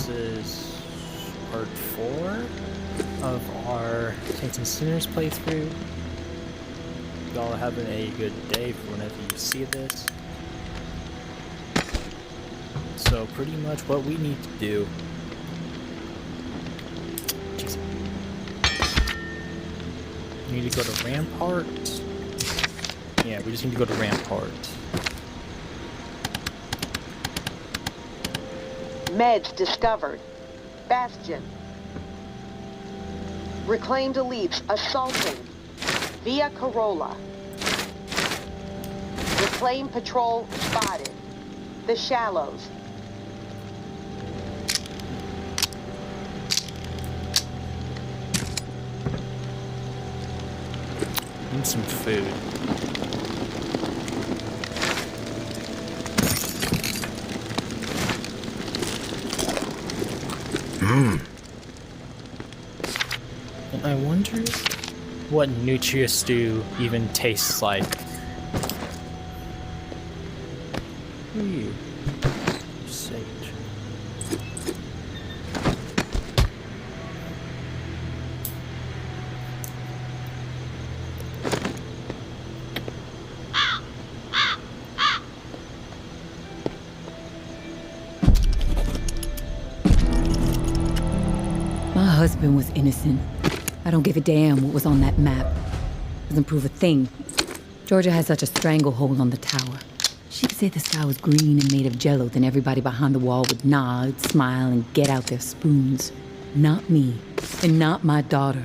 this is part 4 of our Saints and Sinners playthrough. Y'all are having a good day for whenever you see this. So pretty much what we need to do. We need to go to Rampart. Yeah, we just need to go to Rampart. Meds discovered. Bastion. Reclaimed elites assaulting. Via Corolla. Reclaimed patrol spotted. The Shallows. Need some food. And I wonder what nutria stew even tastes like. Who are you? Sage. My husband was innocent. I don't give a damn what was on that map. Doesn't prove a thing. Georgia had such a stranglehold on the tower. She could say the sky was green and made of jello, then everybody behind the wall would nod, smile, and get out their spoons. Not me, and not my daughter.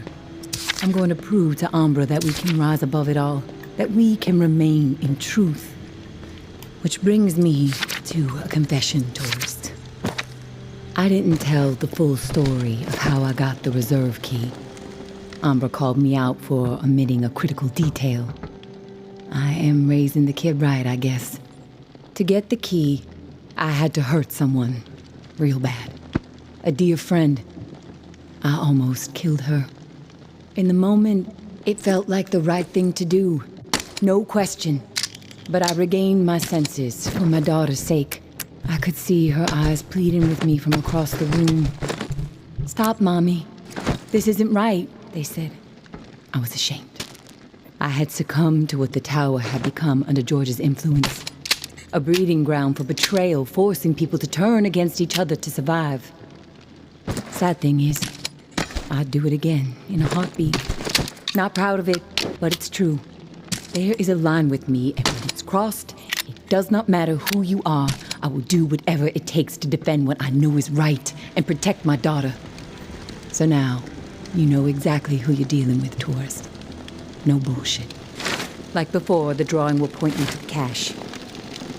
I'm going to prove to Umbra that we can rise above it all, that we can remain in truth. Which brings me to a confession, tourist. I didn't tell the full story of how I got the reserve key. Umbra called me out for omitting a critical detail. I am raising the kid right, I guess. To get the key, I had to hurt someone. Real bad. A dear friend. I almost killed her. In the moment, it felt like the right thing to do. No question. But I regained my senses for my daughter's sake. I could see her eyes pleading with me from across the room. "Stop, Mommy. This isn't right," they said. I was ashamed. I had succumbed to what the tower had become under George's influence. A breeding ground for betrayal, forcing people to turn against each other to survive. Sad thing is, I'd do it again in a heartbeat. Not proud of it, but it's true. There is a line with me, and when it's crossed, it does not matter who you are. I will do whatever it takes to defend what I know is right and protect my daughter. So now, you know exactly who you're dealing with, tourist. No bullshit. Like before, the drawing will point you to the cache.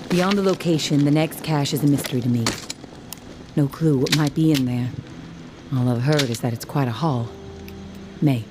Beyond the location, the next cache is a mystery to me. No clue what might be in there. All I've heard is that it's quite a haul. May.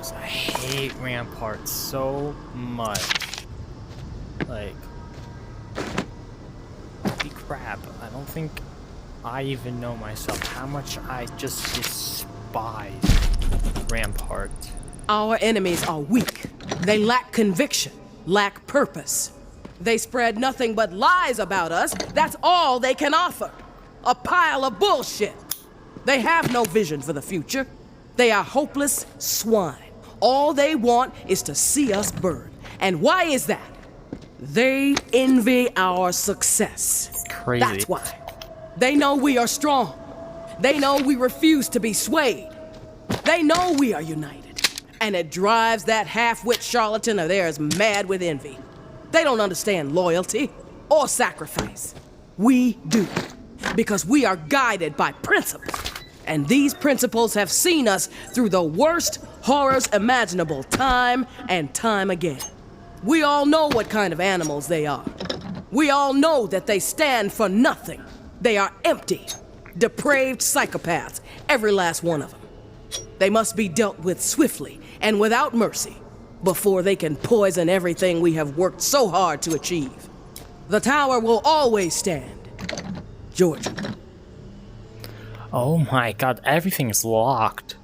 Jesus, I hate Rampart so much. Like, holy crap, I don't think I even know myself how much I just despise Rampart. Our enemies are weak. They lack conviction, lack purpose. They spread nothing but lies about us. That's all they can offer. A pile of bullshit. They have no vision for the future. They are hopeless swine. All they want is to see us burn. And why is that? They envy our success. Crazy. That's why. They know we are strong. They know we refuse to be swayed. They know we are united. And it drives that half-wit charlatan of theirs mad with envy. They don't understand loyalty or sacrifice. We do. Because we are guided by principles. And these principles have seen us through the worst Horrors imaginable time and time again. We all know what kind of animals they are. We all know that they stand for nothing. They are empty, depraved psychopaths, every last one of them. They must be dealt with swiftly and without mercy before they can poison everything we have worked so hard to achieve. The tower will always stand. Georgia. Oh my god, everything is locked.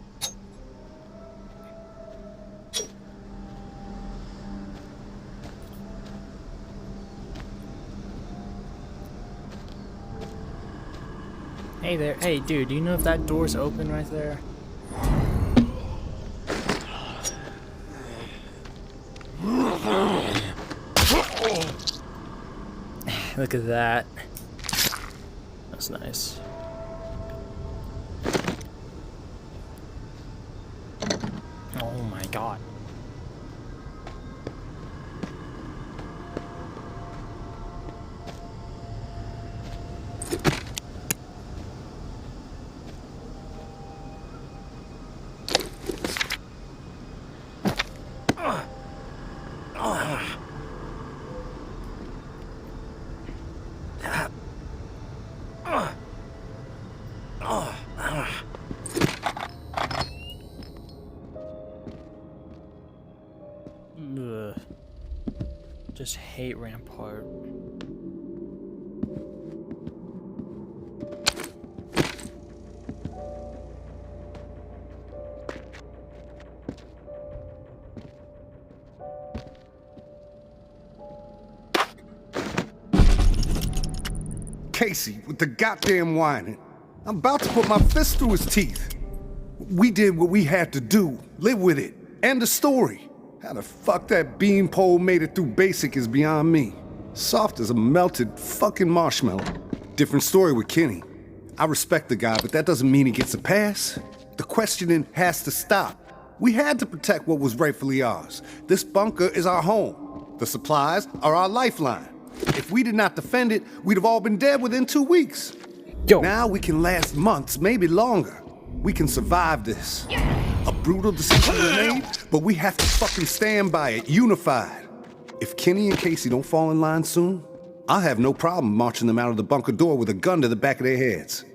Hey there, hey dude, do you know if that door's open right there? Look at that. That's nice. Oh my god. Ugh. Just hate Rampart. Casey, with the goddamn whining. I'm about to put my fist through his teeth. We did what we had to do. Live with it. End of story. How the fuck that beanpole made it through basic is beyond me. Soft as a melted fucking marshmallow. Different story with Kenny. I respect the guy, but that doesn't mean he gets a pass. The questioning has to stop. We had to protect what was rightfully ours. This bunker is our home. The supplies are our lifeline. If we did not defend it, we'd have all been dead within 2 weeks. Yo. Now we can last months, maybe longer. We can survive this. A brutal decision we made, but we have to fucking stand by it, unified. If Kenny and Casey don't fall in line soon, I'll have no problem marching them out of the bunker door with a gun to the back of their heads.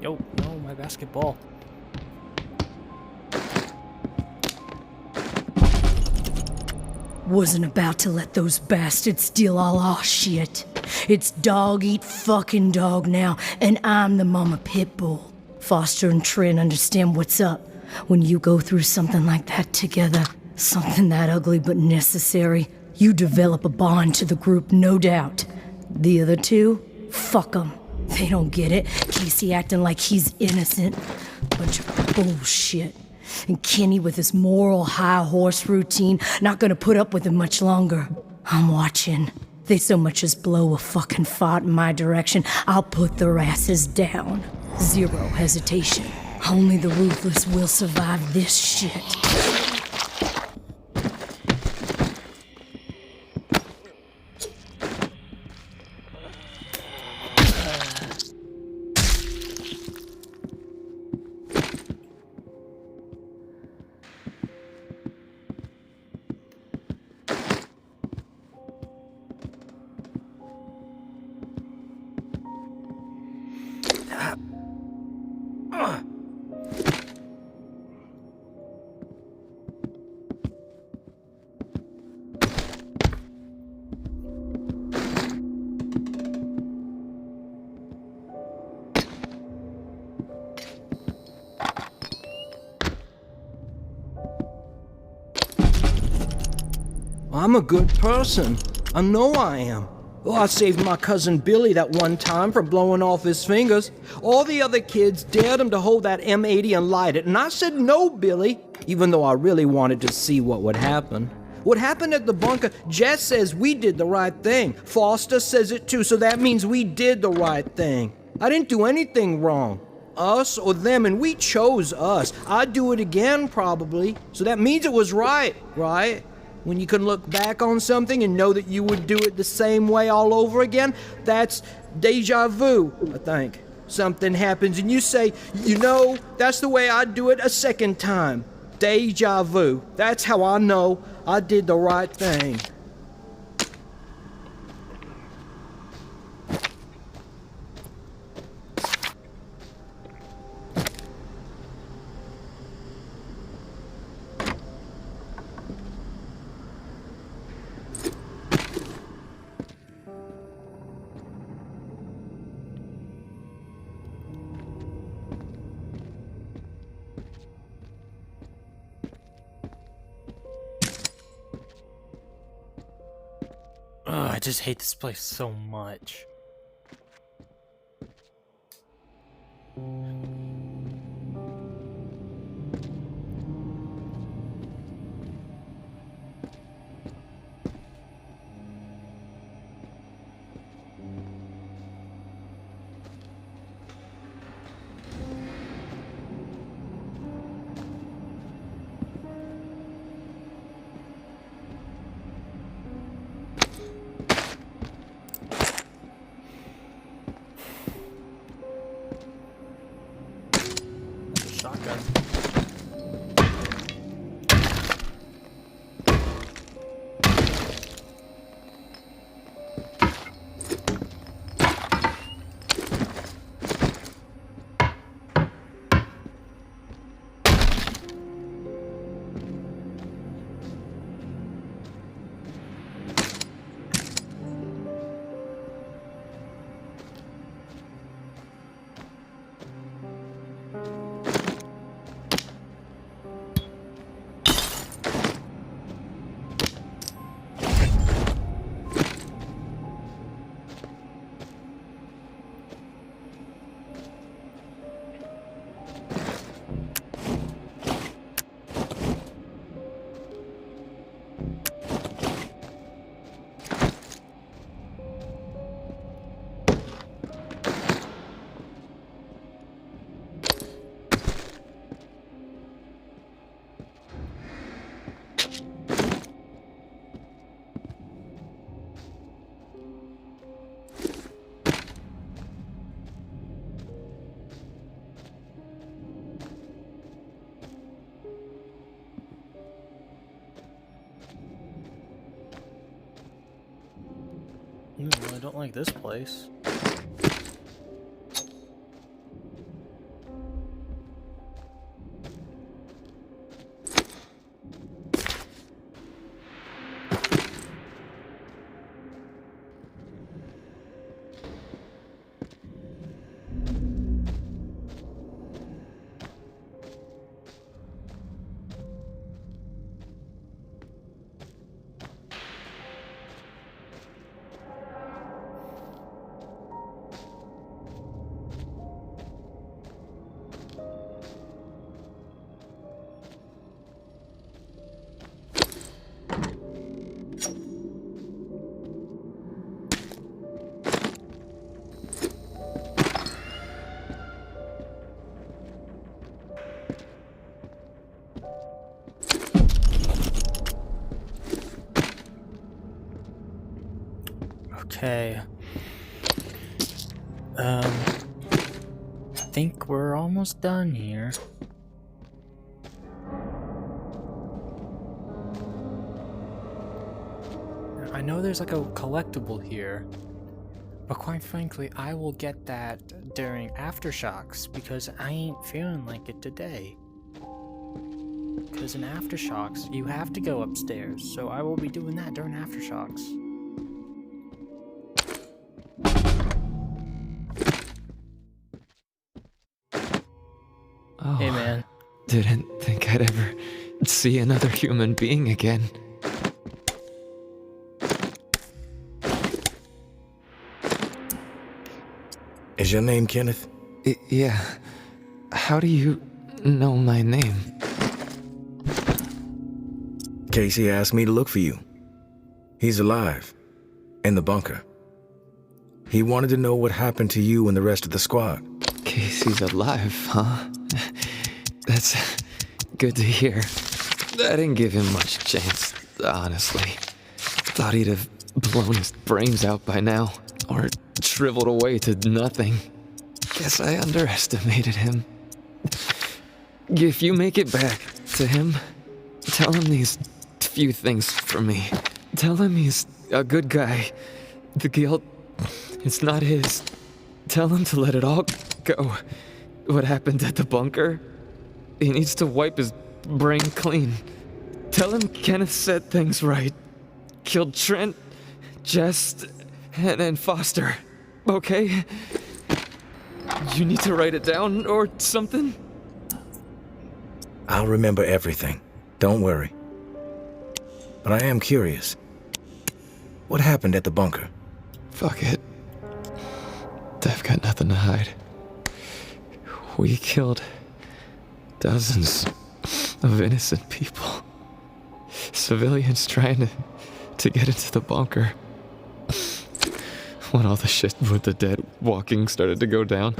Yo, no, my basketball. Wasn't about to let those bastards steal all our shit. It's dog eat fucking dog now, and I'm the mama pit bull. Foster and Trin understand what's up when you go through something like that together. Something that ugly but necessary. You develop a bond to the group, no doubt. The other two? Fuck them. They don't get it. Casey acting like he's innocent. Bunch of bullshit. And Kenny with his moral high horse routine, not gonna put up with it much longer. I'm watching. They so much as blow a fucking fart in my direction, I'll put their asses down. Zero hesitation. Only the ruthless will survive this shit. I'm a good person. I know I am. Oh, I saved my cousin Billy that one time from blowing off his fingers. All the other kids dared him to hold that M80 and light it, and I said no, Billy, even though I really wanted to see what would happen. What happened at the bunker, Jess says we did the right thing. Foster says it too, so that means we did the right thing. I didn't do anything wrong. Us or them, and we chose us. I'd do it again, probably. So that means it was right, right? When you can look back on something and know that you would do it the same way all over again, that's deja vu, I think. Something happens and you say, you know, that's the way I'd do it a second time. Deja vu. That's how I know I did the right thing. Ugh, I just hate this place so much. Shotgun. I don't like this place. Okay. I think we're almost done here. I know there's like a collectible here, but quite frankly, I will get that during Aftershocks because I ain't feeling like it today. Because in Aftershocks, you have to go upstairs, so I will be doing that during Aftershocks. Oh, Hey man. Didn't think I'd ever see another human being again. Is your name Kenneth? Yeah. How do you know my name? Casey asked me to look for you. He's alive. In the bunker. He wanted to know what happened to you and the rest of the squad. Casey's alive, huh? That's good to hear. I didn't give him much chance, honestly. Thought he'd have blown his brains out by now, or shriveled away to nothing. Guess I underestimated him. If you make it back to him, tell him these few things for me. Tell him he's a good guy. The guilt, it's not his. Tell him to let it all go. What happened at the bunker? He needs to wipe his brain clean. Tell him Kenneth said things right. Killed Trent, Jess, and Foster. Okay? You need to write it down or something? I'll remember everything. Don't worry. But I am curious. What happened at the bunker? Fuck it. I've got nothing to hide. We killed dozens of innocent people. Civilians trying to get into the bunker. When all the shit with the dead walking started to go down,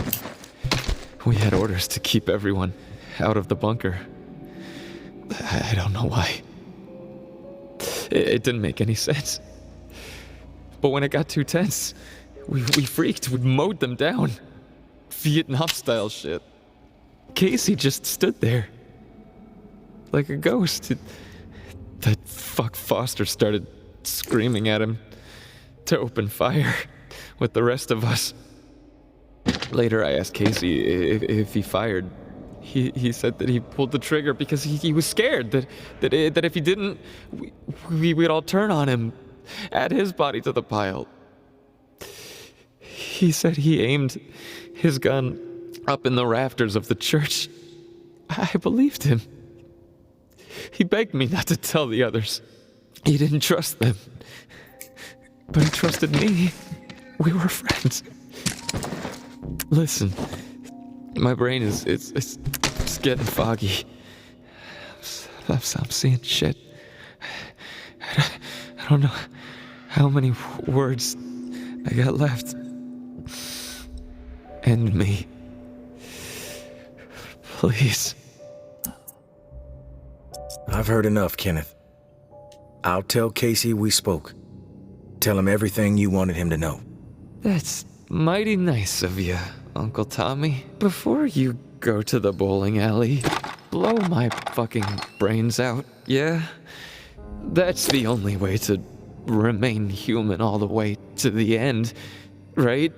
we had orders to keep everyone out of the bunker. I don't know why. It didn't make any sense. But when it got too tense, we freaked. We mowed them down. Vietnam-style shit. Casey just stood there. Like a ghost. That fuck Foster started screaming at him to open fire with the rest of us. Later I asked Casey if he fired. He said that he pulled the trigger because he was scared that if he didn't, we'd all turn on him, add his body to the pile. He said he aimed his gun up in the rafters of the church. I believed him. He begged me not to tell the others. He didn't trust them. But he trusted me. We were friends. Listen, my brain is getting foggy. I'm seeing shit. I don't know how many words I got left. End me. Please. I've heard enough, Kenneth. I'll tell Casey we spoke. Tell him everything you wanted him to know. That's mighty nice of you, Uncle Tommy. Before you go to the bowling alley, blow my fucking brains out, yeah? That's the only way to remain human all the way to the end, right?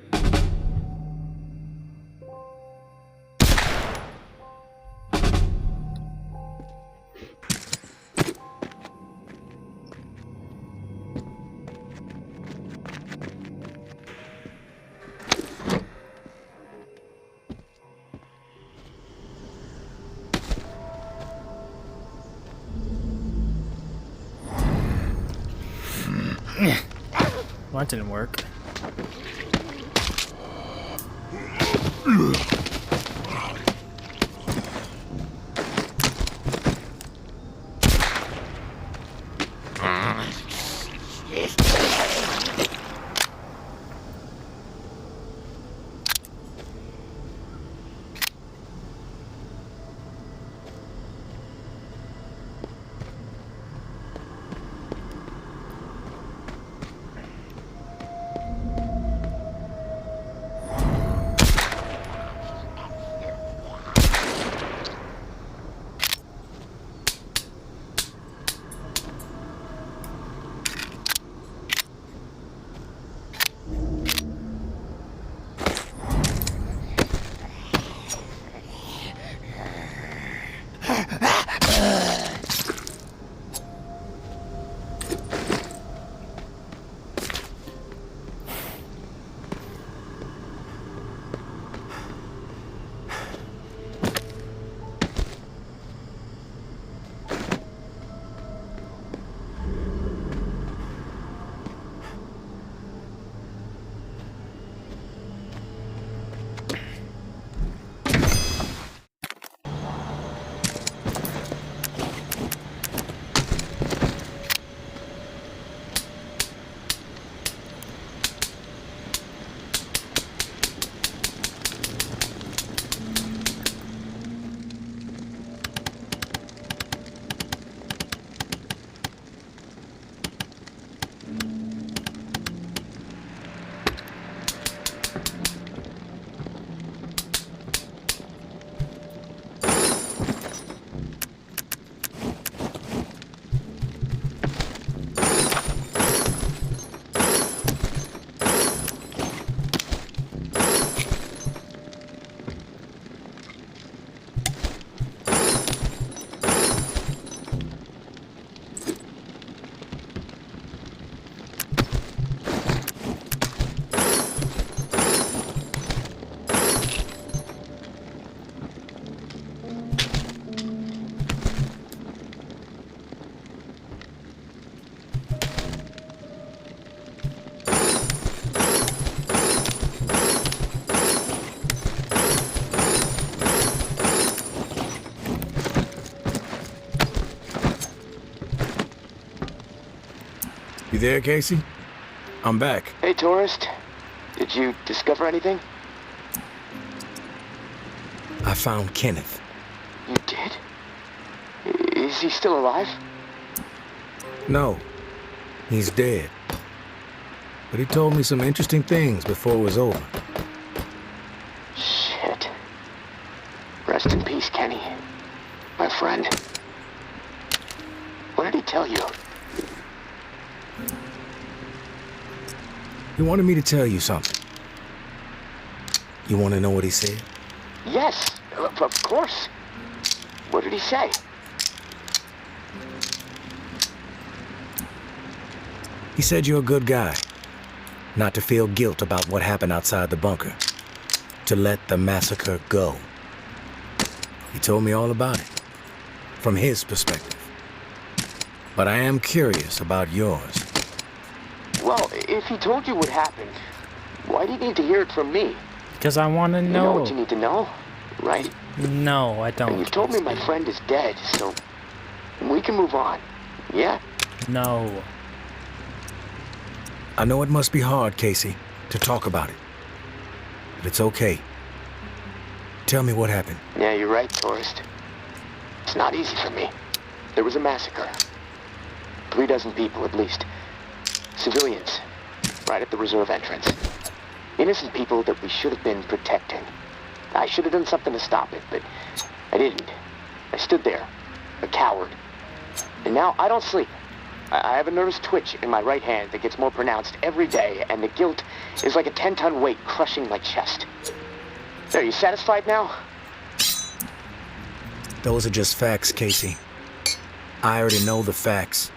Well, that didn't work. You there, Casey? I'm back. Hey, tourist. Did you discover anything? I found Kenneth. You did? Is he still alive? No, he's dead. But he told me some interesting things before it was over. Shit. Rest in peace, Kenny. My friend. What did he tell you? He wanted me to tell you something. You want to know what he said? Yes, of course. What did he say? He said you're a good guy. Not to feel guilt about what happened outside the bunker. To let the massacre go. He told me all about it. From his perspective. But I am curious about yours. Well, if he told you what happened, why do you need to hear it from me? Because I want to know. You know what you need to know, right? No, I don't. And you've told me my friend is dead, so we can move on. Yeah? No. I know it must be hard, Casey, to talk about it. But it's okay. Tell me what happened. Yeah, you're right, tourist. It's not easy for me. There was a massacre. 3 dozen people, at least. Civilians. Right at the reserve entrance. Innocent people that we should have been protecting. I should have done something to stop it, but I didn't. I stood there, a coward. And now I don't sleep. I have a nervous twitch in my right hand that gets more pronounced every day, and the guilt is like a 10-ton weight crushing my chest. Are you satisfied now? Those are just facts, Casey. I already know the facts.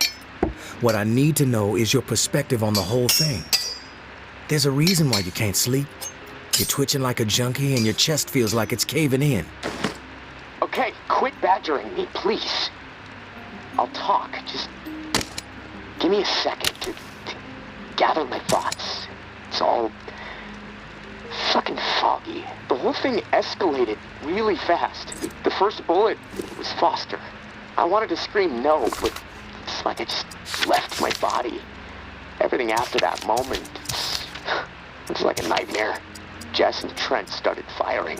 What I need to know is your perspective on the whole thing. There's a reason why you can't sleep. You're twitching like a junkie and your chest feels like it's caving in. Okay, quit badgering me, please. I'll talk. Just give me a second to gather my thoughts. It's all fucking foggy. The whole thing escalated really fast. The first bullet was Foster. I wanted to scream no, but it's like it just left my body. Everything after that moment, it's like a nightmare. Jess and Trent started firing.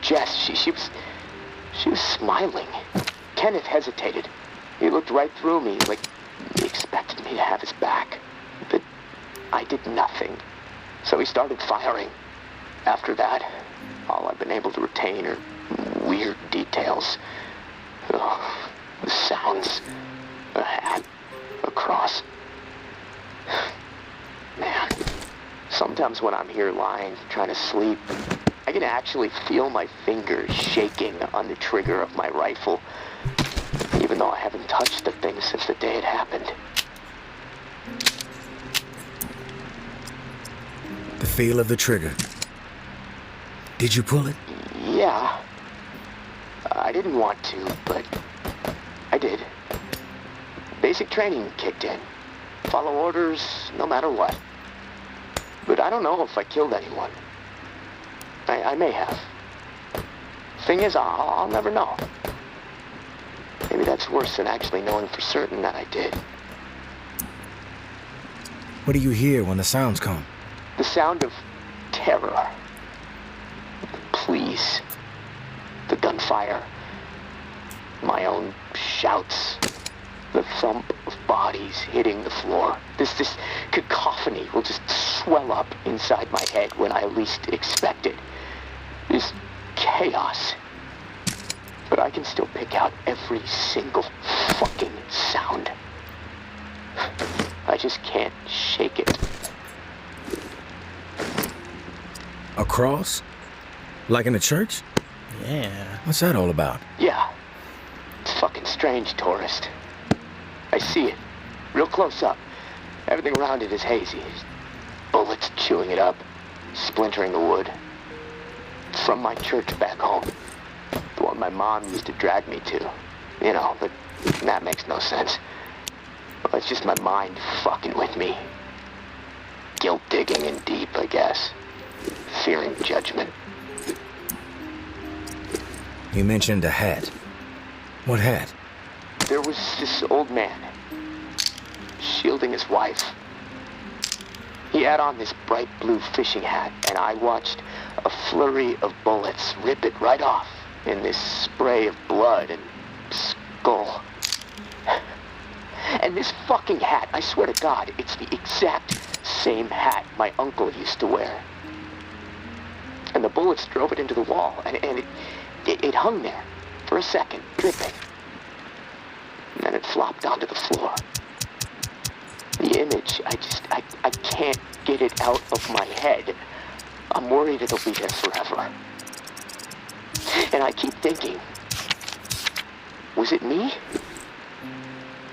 Jess, she was smiling. Kenneth hesitated. He looked right through me like he expected me to have his back. But I did nothing. So he started firing. After that, all I've been able to retain are weird details. Oh, the sounds, a hat, a cross. Man, sometimes when I'm here lying, trying to sleep, I can actually feel my fingers shaking on the trigger of my rifle, even though I haven't touched the thing since the day it happened. The feel of the trigger. Did you pull it? Yeah. I didn't want to, but I did. Basic training kicked in. Follow orders, no matter what. But I don't know if I killed anyone. I may have. Thing is, I'll never know. Maybe that's worse than actually knowing for certain that I did. What do you hear when the sounds come? The sound of terror. Please. The gunfire. My own shouts. The thump of bodies hitting the floor. This cacophony will just swell up inside my head when I least expect it. This chaos. But I can still pick out every single fucking sound. I just can't shake it. A cross? Like in a church? Yeah. What's that all about? Yeah. It's fucking strange, tourist. I see it. Real close up. Everything around it is hazy. Bullets chewing it up. Splintering the wood. It's from my church back home. The one my mom used to drag me to. You know, but that makes no sense. Well, it's just my mind fucking with me. Guilt digging in deep, I guess. Fearing judgment. You mentioned a hat. What hat? There was this old man, shielding his wife. had on this bright blue fishing hat, and I watched a flurry of bullets rip it right off in this spray of blood and skull. And this fucking hat, I swear to God, it's the exact same hat my uncle used to wear. And the bullets drove it into the wall, and it hung there for a second, dripping. And then it flopped onto the floor. The image, I can't get it out of my head. I'm worried it'll be there forever. And I keep thinking, was it me?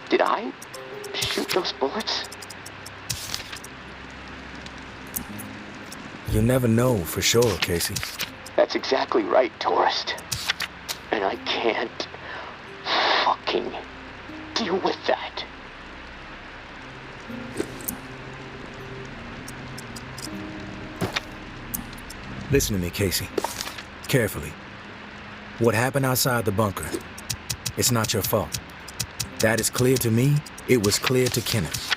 Did I shoot those bullets? You never know for sure, Casey. That's exactly right, tourist. And I can't fucking deal with that. Listen to me, Casey. Carefully. What happened outside the bunker, it's not your fault. That is clear to me. It was clear to Kenneth.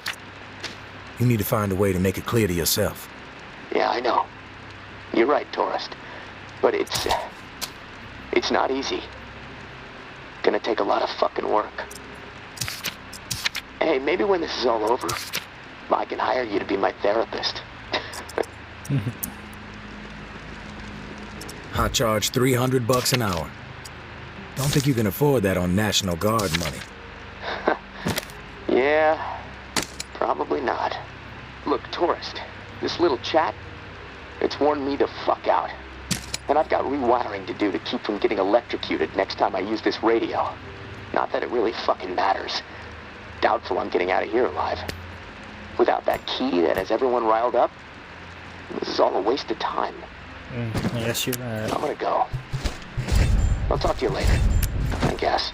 You need to find a way to make it clear to yourself. Yeah, I know. You're right, tourist. But it's not easy. Gonna take a lot of fucking work. Hey, maybe when this is all over, I can hire you to be my therapist. I charge $300 an hour. Don't think you can afford that on National Guard money. Yeah, probably not. Look, tourist, this little chat, it's worn me the fuck out. And I've got rewiring to do to keep from getting electrocuted next time I use this radio. Not that it really fucking matters. Doubtful I'm getting out of here alive. Without that key that has everyone riled up, this is all a waste of time. I guess you're right. I'm gonna go. I'll talk to you later, I guess.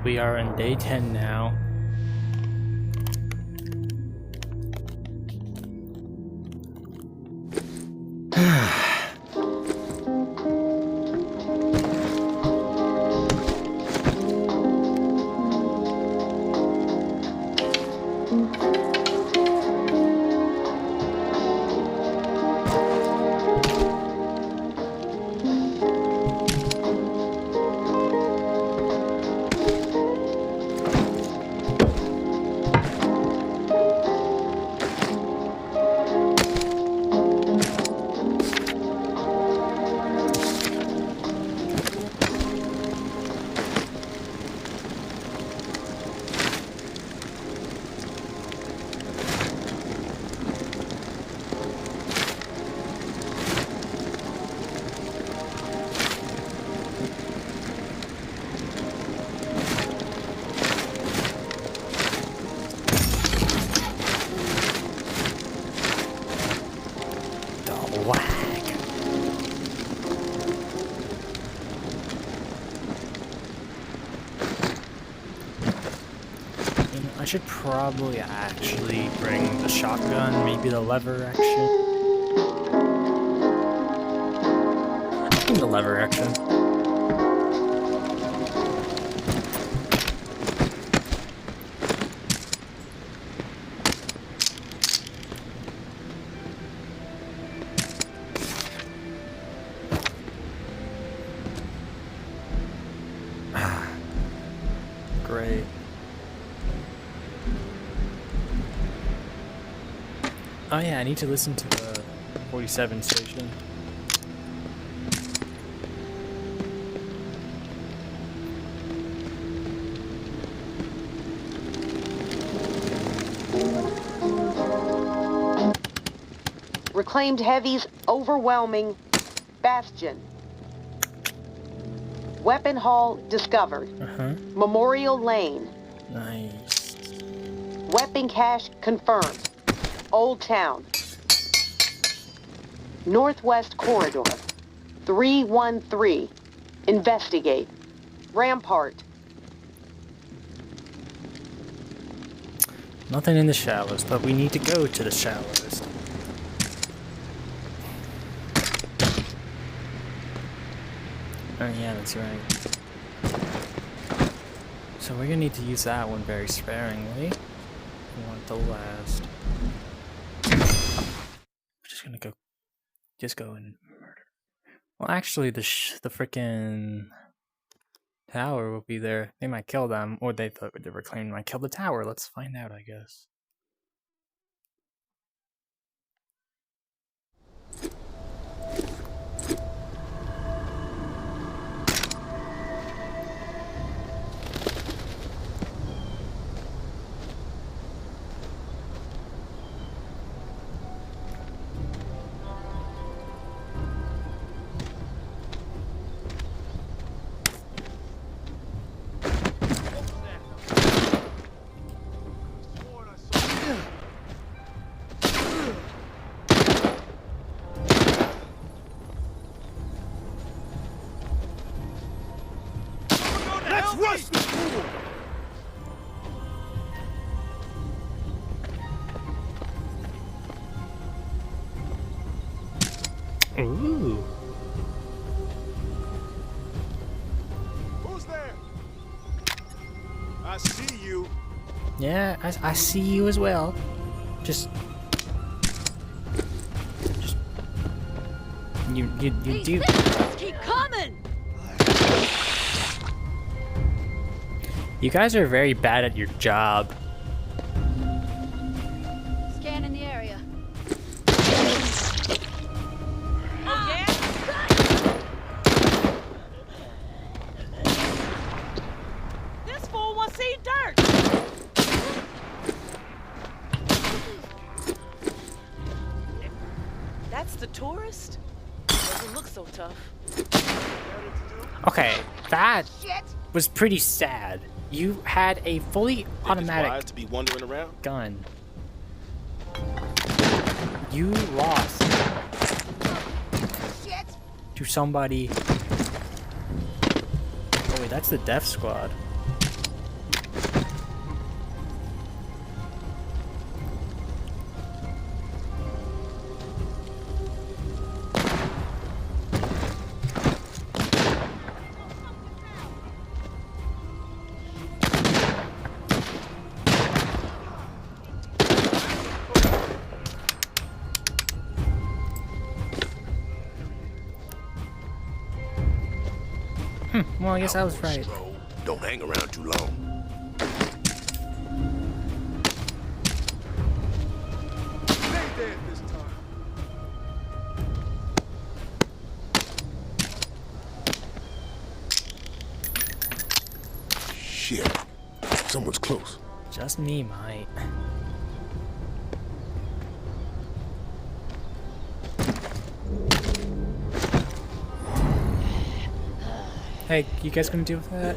We are in day 10 now. I should probably actually bring the shotgun, maybe the lever action. I think the lever action. Great. Oh yeah, I need to listen to the 47 station. Reclaimed heavies overwhelming Bastion. Weapon haul discovered. Memorial Lane. Nice. Weapon cache confirmed. Old Town. Northwest Corridor. 313. Investigate. Rampart. Nothing in the shallows, but we need to go to the shallows. Oh yeah, that's right. So we're gonna need to use that one very sparingly. We want it to last. We're just gonna go and murder. Well, actually, the frickin' tower will be there. They might kill them, or they thought they were claiming might kill the tower. Let's find out, I guess. Ooh. Who's there? I see you. Yeah, I see you as well. Just you do. Keep coming! You guys are very bad at your job. Scanning the area. This fool wants to eat dirt. That's the tourist? Doesn't look so tough. Okay, that was pretty sad. You had a fully automatic to be wandering around? gun. You lost to somebody. Oh wait, that's the Death Squad. Well, I guess I was right. Don't hang around too long. Stay dead this time. Shit. Someone's close. Just me, mate. Hey, you guys gonna deal with that?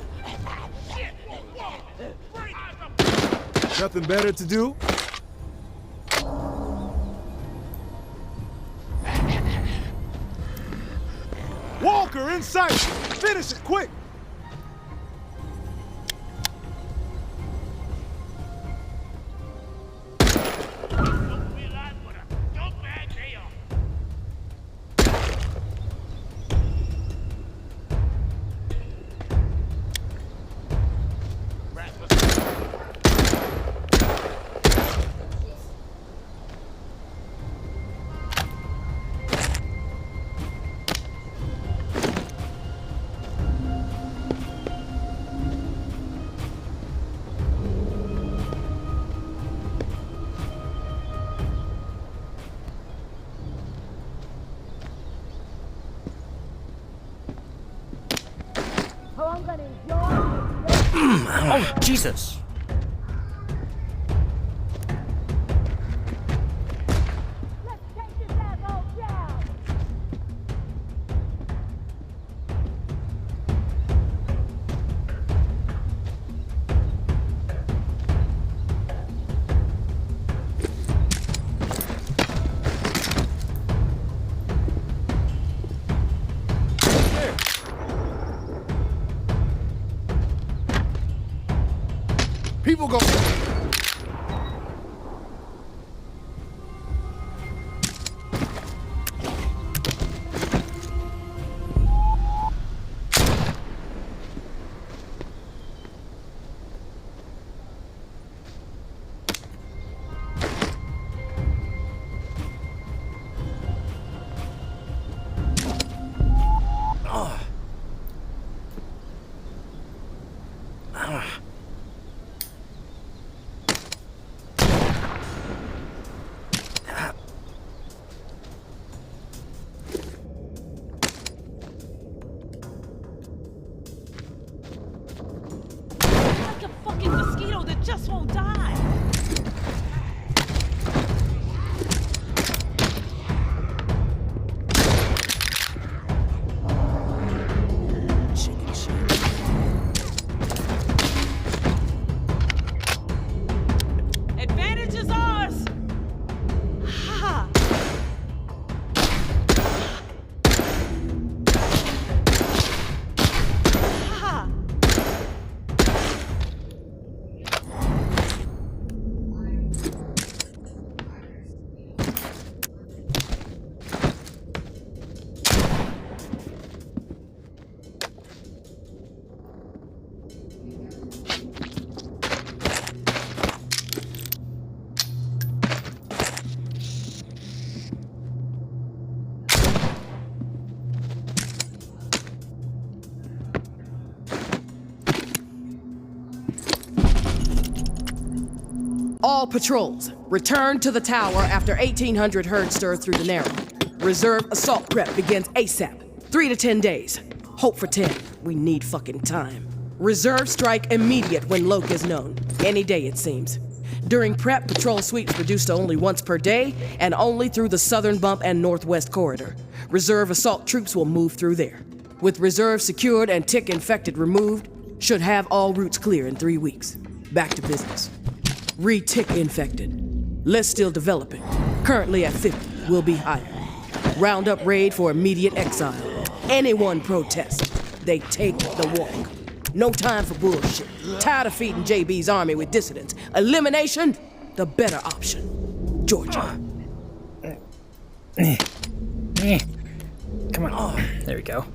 Nothing better to do? Walker, in sight! Finish it, quick! Oh, Jesus! People go. All patrols, return to the tower after 1800 herd stir through the Narrow. Reserve assault prep begins ASAP. 3 to 10 days. Hope for 10. We need fucking time. Reserve strike immediate when Loke is known. Any day, it seems. During prep, patrol sweeps reduced to only once per day, and only through the southern bump and northwest corridor. Reserve assault troops will move through there. With reserve secured and tick infected removed, should have all routes clear in 3 weeks. Back to business. Re-tick infected. List still developing. Currently at 50, will be higher. Round up raid for immediate exile. Anyone protest, they take the walk. No time for bullshit. Tired of feeding JB's army with dissidents. Elimination, the better option. Georgia. Come on. There we go.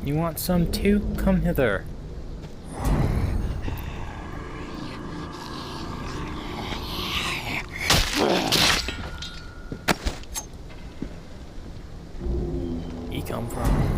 You want some too? Come hither. He come from?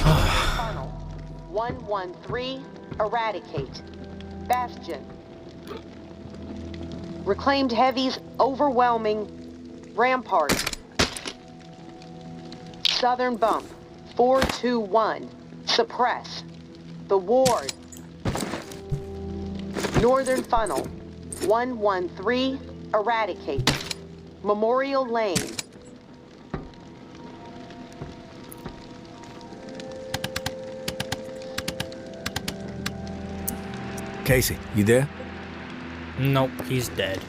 Funnel. 113. Eradicate. Bastion. Reclaimed heavies overwhelming. Rampart. Southern bump. 421. Suppress. The ward. Northern funnel. 113. Eradicate. Memorial Lane. Casey, you there? Nope, he's dead.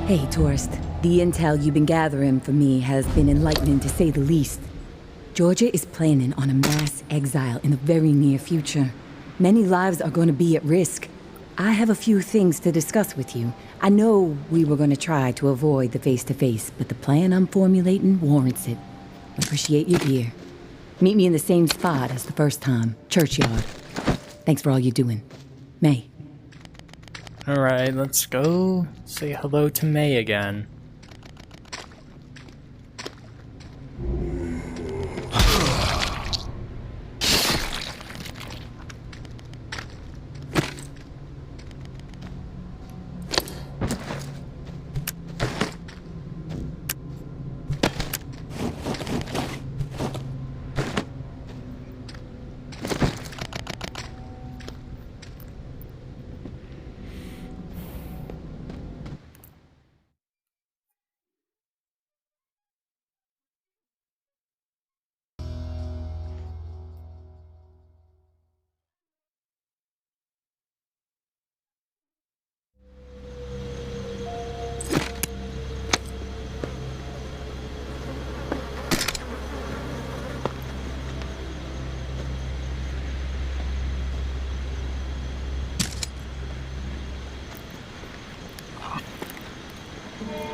Hey, tourist. The intel you've been gathering for me has been enlightening to say the least. Georgia is planning on a mass exile in the very near future. Many lives are going to be at risk. I have a few things to discuss with you. I know we were going to try to avoid the face-to-face, but the plan I'm formulating warrants it. Appreciate your ear. Meet me in the same spot as the first time, Churchyard. Thanks for all you're doing. May. Alright, let's go say hello to May again.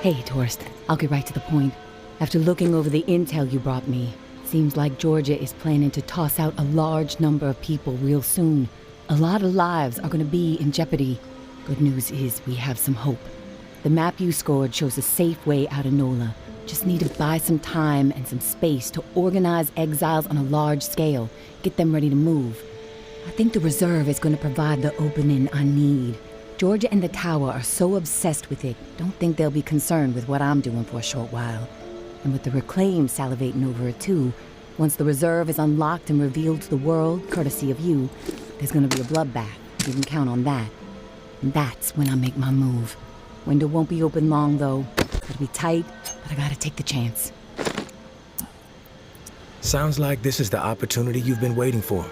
Hey, tourist. I'll get right to the point. After looking over the intel you brought me, seems like Georgia is planning to toss out a large number of people real soon. A lot of lives are going to be in jeopardy. Good news is we have some hope. The map you scored shows a safe way out of NOLA. Just need to buy some time and some space to organize exiles on a large scale, get them ready to move. I think the reserve is going to provide the opening I need. Georgia and the Tower are so obsessed with it, don't think they'll be concerned with what I'm doing for a short while. And with the Reclaim salivating over it too, once the reserve is unlocked and revealed to the world, courtesy of you, there's gonna be a bloodbath. You can count on that. And that's when I make my move. Window won't be open long though. It'll be tight, but I gotta take the chance. Sounds like this is the opportunity you've been waiting for.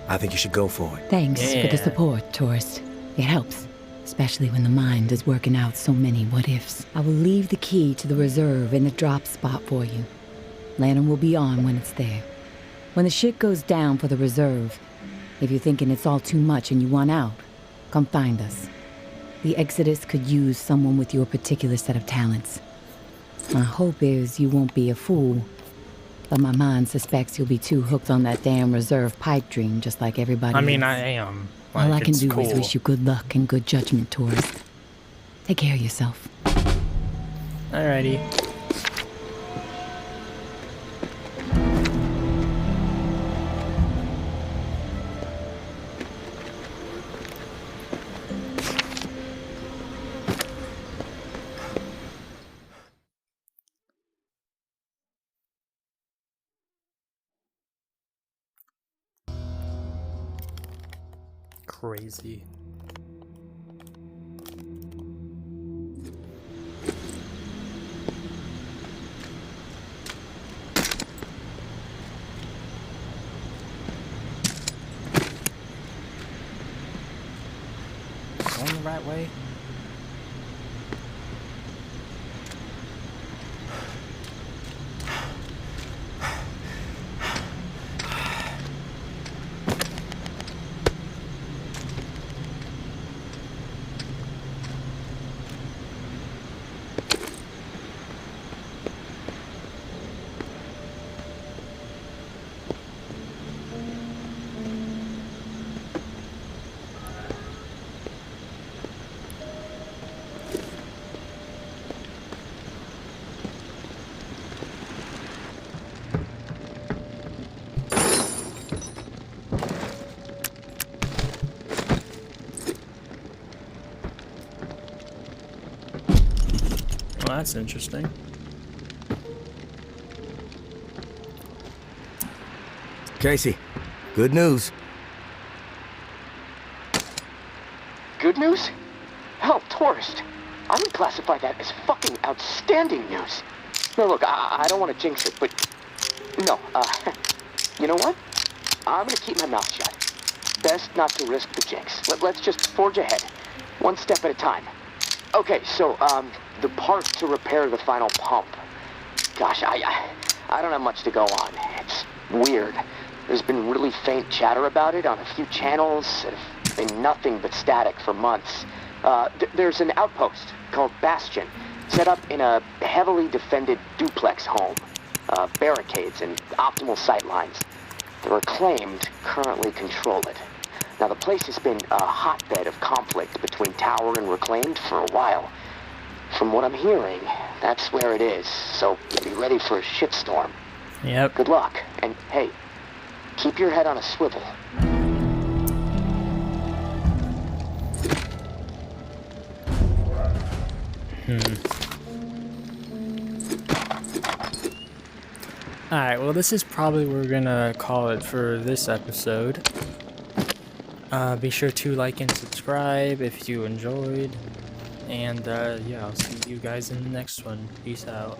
I think you should go for it. Thanks for the support, tourist. It helps, especially when the mind is working out so many what-ifs. I will leave the key to the reserve in the drop spot for you. Lantern will be on when it's there. When the shit goes down for the reserve, if you're thinking it's all too much and you want out, come find us. The Exodus could use someone with your particular set of talents. My hope is you won't be a fool, but my mind suspects you'll be too hooked on that damn reserve pipe dream just like everybody I mean, else. I am. All I Like, can it's do cool. is wish you good luck and good judgment, tourist. Take care of yourself. Alrighty. Crazy. Going the right way? Well, that's interesting. Casey, good news. Good news? Hell, tourist. I would classify that as fucking outstanding news. No, look, I don't want to jinx it, but... No, you know what? I'm gonna keep my mouth shut. Best not to risk the jinx. Let's just forge ahead. One step at a time. Okay, so, the part to repair the final pump. Gosh, I don't have much to go on. It's weird. There's been really faint chatter about it on a few channels. It's been nothing but static for months. There's an outpost called Bastion, set up in a heavily defended duplex home. Barricades and optimal sight lines. The Reclaimed currently control it. Now, the place has been a hotbed of conflict between Tower and Reclaimed for a while. From what I'm hearing, that's where it is, so be ready for a shitstorm. Yep. Good luck, and hey, keep your head on a swivel. Alright, well this is probably where we're gonna call it for this episode. Be sure to like and subscribe if you enjoyed. And yeah, I'll see you guys in the next one. Peace out.